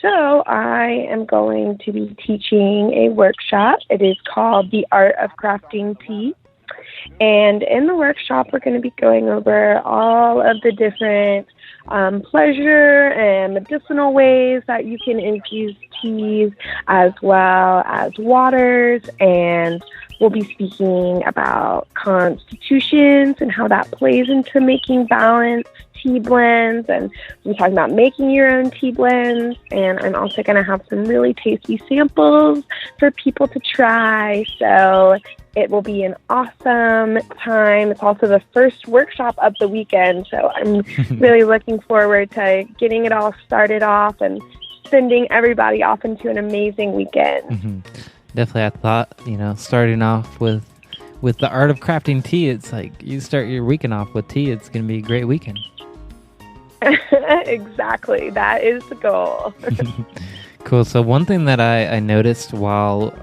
So I am going to be teaching a workshop. It is called The Art of Crafting Tea. And in the workshop, we're going to be going over all of the different pleasure and medicinal ways that you can infuse teas, as well as waters. And we'll be speaking about constitutions and how that plays into making balanced tea blends. And we're talking about making your own tea blends. And I'm also going to have some really tasty samples for people to try. So it will be an awesome time. It's also the first workshop of the weekend, so I'm really looking forward to getting it all started off and sending everybody off into an amazing weekend. Mm-hmm. Definitely, I thought, starting off with the art of crafting tea, it's like you start your weekend off with tea, it's going to be a great weekend. Exactly. That is the goal. Cool. So one thing that I noticed while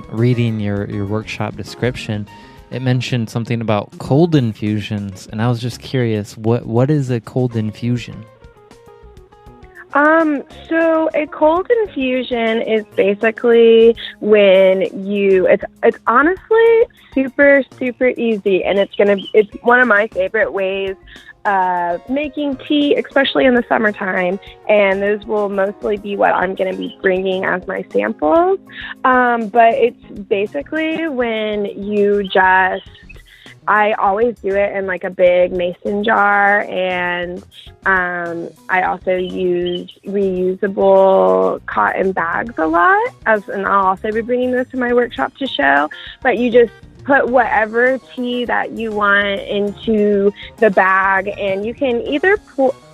reading your workshop description, it mentioned something about cold infusions, and I was just curious, what is a cold infusion? So a cold infusion is basically when it's honestly super, super easy, and it's one of my favorite ways making tea, especially in the summertime, and those will mostly be what I'm going to be bringing as my samples. But it's basically when I always do it in like a big mason jar, and I also use reusable cotton bags a lot, and I'll also be bringing those to my workshop to show. But you just put whatever tea that you want into the bag, and you can either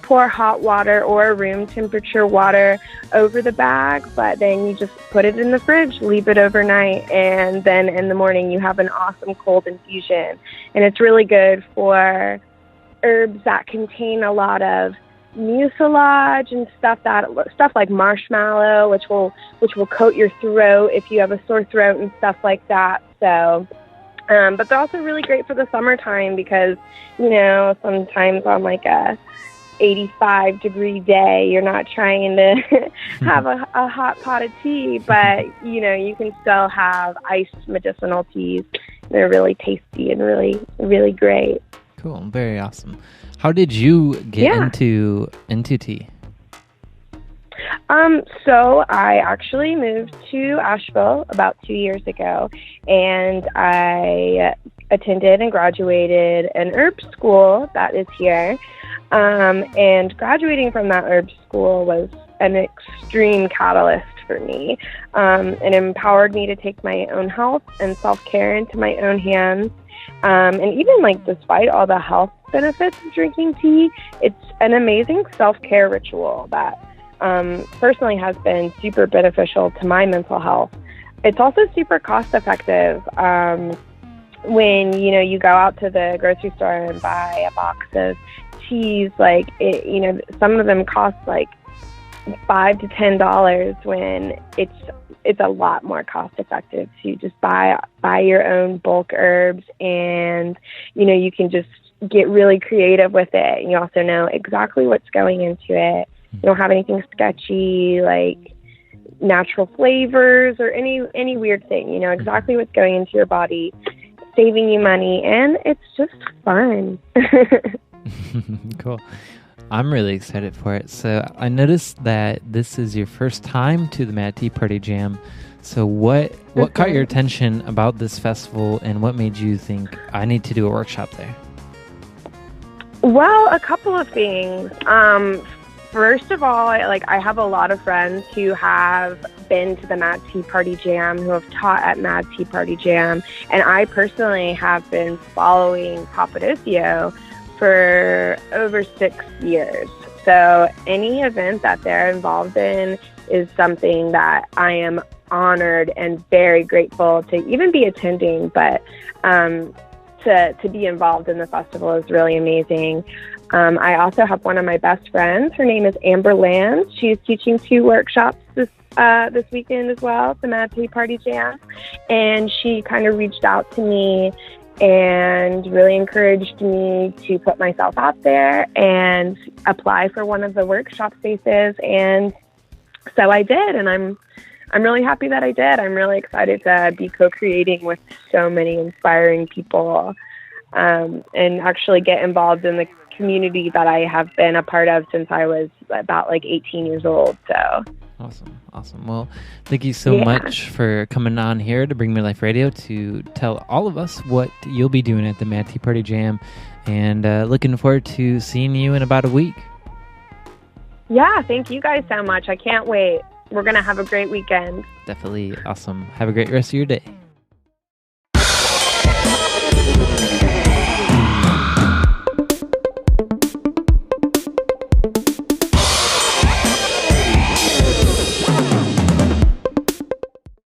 pour hot water or room temperature water over the bag, but then you just put it in the fridge, leave it overnight, and then in the morning you have an awesome cold infusion. And it's really good for herbs that contain a lot of mucilage and stuff like marshmallow, which will coat your throat if you have a sore throat and stuff like that. So but they're also really great for the summertime because, sometimes on like a 85-degree day, you're not trying to have a hot pot of tea, but, you can still have iced medicinal teas. They're really tasty and really, really great. Cool. Very awesome. How did you get into tea? So I actually moved to Asheville about 2 years ago, and I attended and graduated an herb school that is here. And graduating from that herb school was an extreme catalyst for me. It empowered me to take my own health and self-care into my own hands. And even despite all the health benefits of drinking tea, it's an amazing self-care ritual that personally has been super beneficial to my mental health. It's also super cost effective. When, you go out to the grocery store and buy a box of teas, some of them cost $5 to $10 when it's a lot more cost effective to just buy your own bulk herbs, and, you can just get really creative with it. And you also know exactly what's going into it. You don't have anything sketchy, like natural flavors or any weird thing. You know exactly what's going into your body, saving you money, and it's just fun. Cool. I'm really excited for it. So I noticed that this is your first time to the Mad Tea Party Jam. So what caught your attention about this festival, and what made you think I need to do a workshop there? Well, a couple of things. First of all, I have a lot of friends who have been to the Mad Tea Party Jam, who have taught at Mad Tea Party Jam, and I personally have been following Papadocio for over 6 years. So any event that they're involved in is something that I am honored and very grateful to even be attending, but to be involved in the festival is really amazing. I also have one of my best friends. Her name is Amber Land. She's teaching 2 workshops this weekend as well at the Mad Tea Party Jam. And she kind of reached out to me and really encouraged me to put myself out there and apply for one of the workshop spaces. And So I did, and I'm really happy that I did. I'm really excited to be co-creating with so many inspiring people, and actually get involved in the community that I have been a part of since I was about 18 years old. So awesome. Well, thank you so much for coming on here to Bring Me Life Radio to tell all of us what you'll be doing at the Mad Tea Party Jam, and looking forward to seeing you in about a week. Yeah, thank you guys so much. I can't wait. We're going to have a great weekend. Definitely. Awesome. Have a great rest of your day.